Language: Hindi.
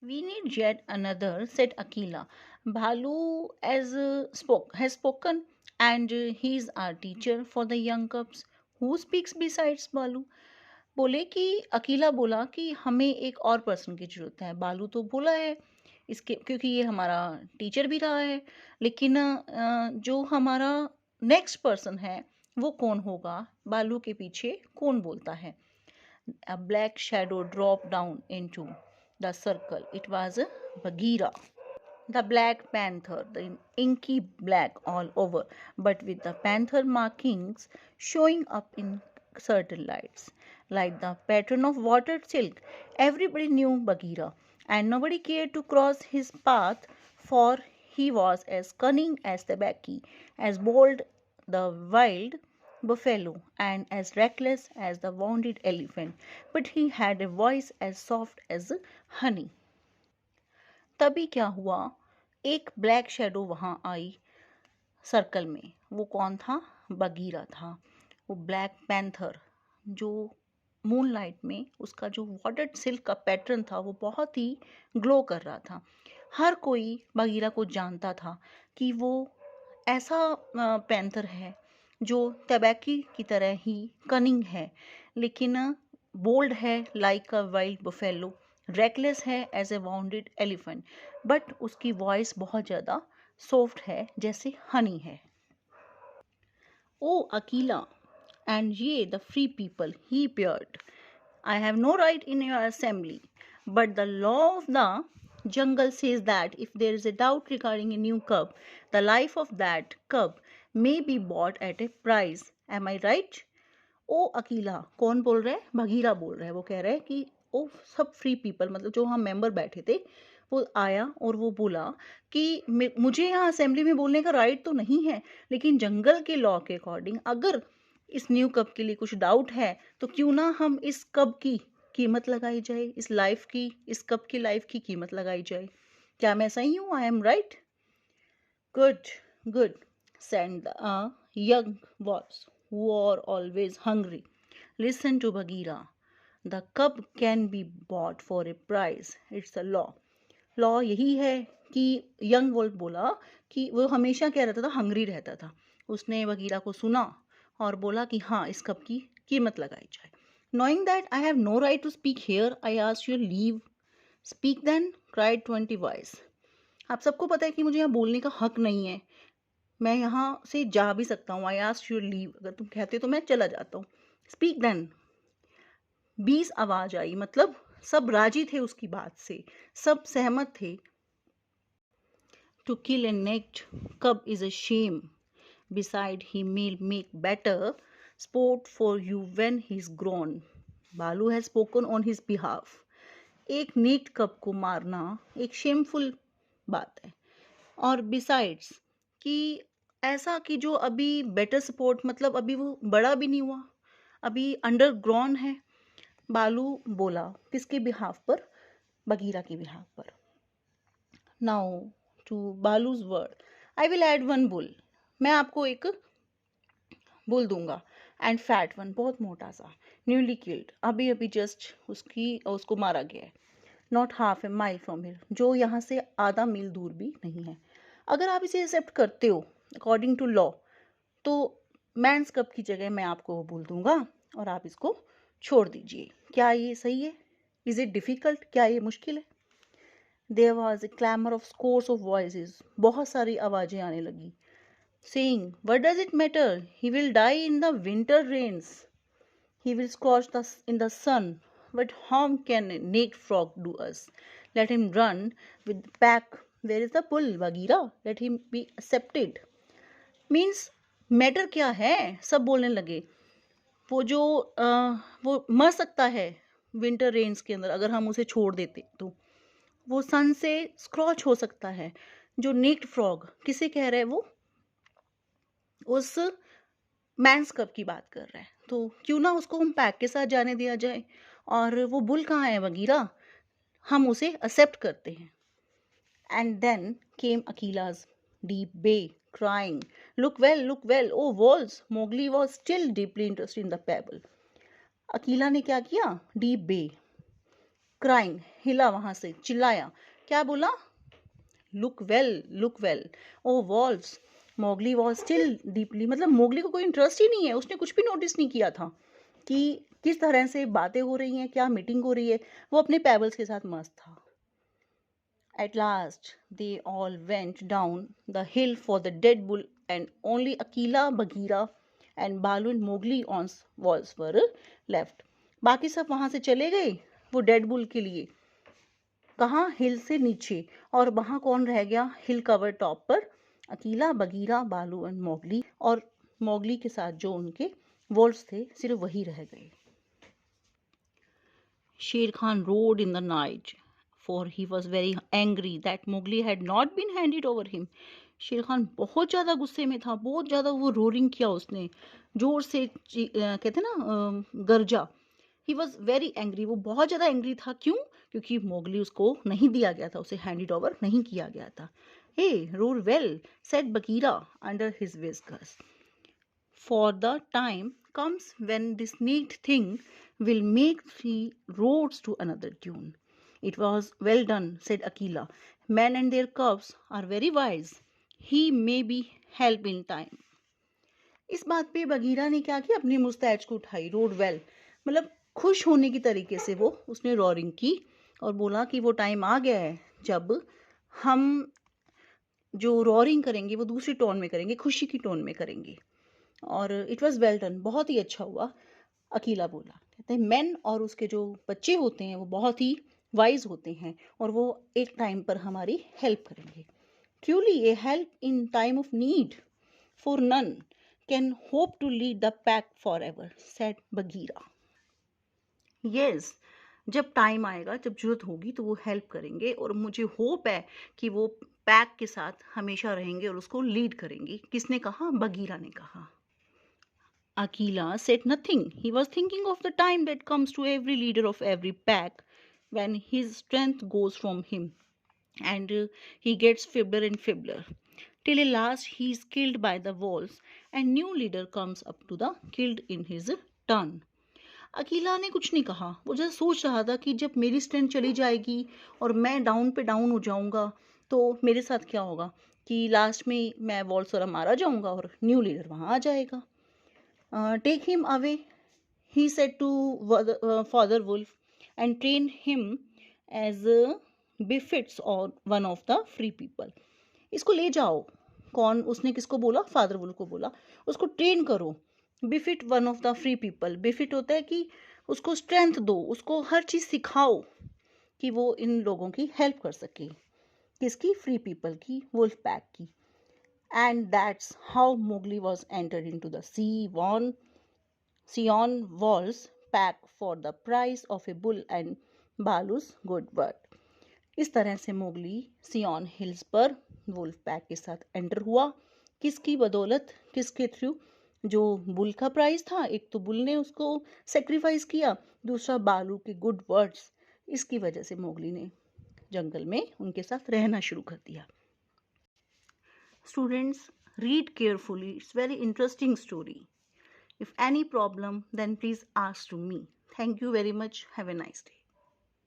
We need yet another, said Akila. Bhalu has spoken, and he is our teacher for the young cubs. Who speaks besides Balu? बोले कि अकेला बोला कि हमें एक और पर्सन की ज़रूरत है। बालू तो बोला है इसके, क्योंकि ये हमारा टीचर भी रहा है। लेकिन जो हमारा नेक्स्ट पर्सन है वो कौन होगा? बालू के पीछे कौन बोलता है? A black shadow dropped down into the circle. It was Bagheera, the Black Panther, the inky black all over, but with the panther markings showing up in certain lights, like the pattern of watered silk. Everybody knew Bagheera, and nobody cared to cross his path, for he was as cunning as the Baki, as bold the wild buffalo, and as reckless as the wounded elephant. But he had a voice as soft as honey. तभी क्या हुआ, एक ब्लैक शेडो वहां आई सर्कल में। वो कौन था? बगीरा था। वो ब्लैक पैंथर, जो मूनलाइट में उसका जो वाटर्ड सिल्क का पैटर्न था वो बहुत ही ग्लो कर रहा था। हर कोई बगीरा को जानता था कि वो ऐसा पैंथर है जो तबैकी की तरह ही कनिंग है, लेकिन बोल्ड है like a wild buffalo, reckless है as a wounded elephant, but उसकी वॉइस बहुत ज़्यादा सॉफ्ट है, जैसे हनी है। ओ Akila and ye the free people, he peered. I have no right in your assembly, but the law of the jungle says that if there is a doubt regarding a new cub, the life of that cub may be bought at a price. Am I right? ओ अकीला, कौन बोल रहा है? बघीरा बोल रहा है। वो कह रहा है कि ओ सब फ्री पीपल, मतलब जो हम मेंबर बैठे थे, वो आया और वो बोला कि मुझे यहाँ असेंबली में बोलने का राइट तो नहीं है, लेकिन जंगल के लॉ के अकॉर्डिंग अगर इस न्यू कप के लिए कुछ डाउट है तो क्यों ना हम इस कप की कीमत लगाई जाए, इस लाइफ की, इस कप की लाइफ की कीमत लगाई जाए। क्या मैं सही हूँ? I am right? Good, good, said the young boys who are always hungry. Listen to Bagheera. The cub can be bought for a price. It's a law. Law यही है कि यंग वोल्फ बोला कि वो हमेशा क्या रहता था? हंग्री रहता था। उसने बगीरा को सुना और बोला कि हाँ, इस कप की कीमत लगाई जाए। Knowing that I have no right to speak here, I ask your leave. Speak then, cried 20 voice. आप सबको पता है कि मुझे यहाँ बोलने का हक नहीं है, मैं यहाँ से जा भी सकता हूँ। आई आस्क योर लीव, अगर तुम कहते तो मैं चला जाता हूँ। स्पीक देन, 20 आवाज आई, मतलब सब राजी थे उसकी बात से, सब सहमत थे। To kill a naked cub is a shame. Beside, he may make better sport for you when he's grown. Balu has spoken on his behalf. एक नेक्ड कब को मारना एक शेमफुल बात है, और बिसाइड्स कि ऐसा कि जो अभी बेटर सपोर्ट, मतलब अभी वो बड़ा भी नहीं हुआ, अभी अंडर ग्रॉन है। बालू बोला किसके बिहाफ पर? बगीरा के बिहाफ पर। Now to Baloo's word, I will add one bull. मैं आपको एक बुल दूंगा, एंड फैट वन, बहुत मोटा सा, न्यूली किल्ड, अभी अभी जस्ट उसको मारा गया है। Not half A mile from here, जो यहाँ से आधा मील दूर भी नहीं है। अगर आप इसे एक्सेप्ट करते हो अकॉर्डिंग टू लॉ, तो मैंस कप की जगह मैं आपको वो बोल दूंगा और आप इसको छोड़ दीजिए। क्या ये सही है? Is it difficult? क्या ये मुश्किल है? There was a clamour of scores of voices, बहुत सारी आवाजें आने लगी, saying, what does it matter? He will die in the winter rains. He will scorch in the sun. What harm can a naked frog do us? Let him run with the pack. Where is the bull, Bagheera? Let him be accepted. Means matter क्या है? सब बोलने लगे। वो मर सकता है विंटर रेन्स के अंदर अगर हम उसे छोड़ देते तो। वो सन से स्क्रॉच हो सकता है। जो नेक्ड फ्रॉग किसे कह रहा है? वो उस मैंस कप की बात कर रहा है। तो क्यों ना उसको हम पैक के साथ जाने दिया जाए। और वो बुल कहाँ है बगीरा? हम उसे एक्सेप्ट करते हैं। And then came Akela's deep bay crying, look well, oh wolves. Mowgli was still deeply interested in the pebble. Akila ने क्या किया? डीप बे क्राइंग, हिला वहां से, चिल्लाया, क्या बोला? Look well, O wolves. Mowgli was still deeply, मतलब मोगली को कोई इंटरेस्ट ही नहीं है, उसने कुछ भी नोटिस नहीं किया था कि किस तरह से बातें हो रही हैं, क्या मीटिंग हो रही है। वो अपने पेबल्स के साथ मस्त था। At last, they all went down the hill for the dead bull, and only Akela, Bagheera, and Balu and Mowgli on walls were left. बाकी सब वहां से चले गए वो डेड बुल के लिए। कहाँ? हिल से नीचे। और वहां कौन रह गया? हिल कवर टॉप पर अकीला, बगीरा, बालू एंड मोगली, और मोगली के साथ जो उनके वोल्व्स थे सिर्फ वही रह गए। Sher Khan roared in the night, for he was very angry that Mowgli had not been handed over him. शेर खान बहुत ज़्यादा गुस्से में था, बहुत ज़्यादा वो रोरिंग किया उसने, जोर से कहते ना गरजा। ही वॉज वेरी एंग्री, वो बहुत ज़्यादा एंग्री था। क्यों? क्योंकि मोगली उसको नहीं दिया गया था, उसे हैंडेड ओवर नहीं किया गया था। He roar well, said Bagheera under his whiskers. For the time comes when this neat thing will make three roads to another tune. It was well done, said Akela. Men and their cubs are very wise. He may be help in time. इस बात पे बगीरा ने क्या किया? अपनी मुस्तैद को उठाई, रोड वेल, मतलब खुश होने की तरीके से वो उसने रोरिंग की और बोला कि वो टाइम आ गया है जब हम जो रोरिंग करेंगे वो दूसरी टोन में करेंगे, खुशी की टोन में करेंगे। और इट वॉज वेल डन, बहुत ही अच्छा हुआ। अकीला बोला, कहते हैं मैन और उसके जो बच्चे होते हैं वो बहुत ही वाइज होते हैं और वो एक टाइम पर हमारी हेल्प करेंगे। Truly a help in time of need, for none can hope to lead the pack forever, said Bagheera. Yes, जब टाइम आएगा, जब जरूरत होगी तो वो हेल्प करेंगे और मुझे होप है कि वो पैक के साथ हमेशा रहेंगे और उसको लीड करेंगे। किसने कहा? बगीरा ने कहा। Akela said nothing. He was thinking of the time that comes to every leader of every pack when his strength goes from him and he gets feebler and feebler till at last he is killed by the wolves and new leader comes up to the killed in his turn. Akila ने कुछ नहीं कहा, वो जैसे सोच रहा था कि जब मेरी स्ट्रेंथ चली जाएगी और मैं डाउन पे डाउन हो जाऊंगा तो मेरे साथ क्या होगा, कि लास्ट में मैं वॉल्स और मारा जाऊंगा और न्यू लीडर वहां आ जाएगा। Take him away, he said to Father Wolf, and train him as befits or one of the free people. इसको ले जाओ। कौन? उसने किसको बोला? फादर वुल्फ को बोला, उसको ट्रेन करो। Befit one of the free people, befit होता है कि उसको स्ट्रेंथ दो, उसको हर चीज़ सिखाओ कि वो इन लोगों की हेल्प कर सके। किसकी? फ्री पीपल की, वुल्फ पैक की। And that's how Mowgli was entered into the Sion walls pack for the price of a bull and Balu's good word. इस तरह से मोगली सियोन हिल्स पर वुल्फ पैक के साथ एंटर हुआ। किसकी बदौलत? किसके थ्रू? जो बुल का प्राइस था, एक तो बुल ने उसको सेक्रीफाइस किया, दूसरा बालू के गुड वर्ड्स, इसकी वजह से मोगली ने जंगल में उनके साथ रहना शुरू कर दिया। Students, read carefully. It's very interesting story. If any problem, then please ask to me. Thank you very much. Have a nice day.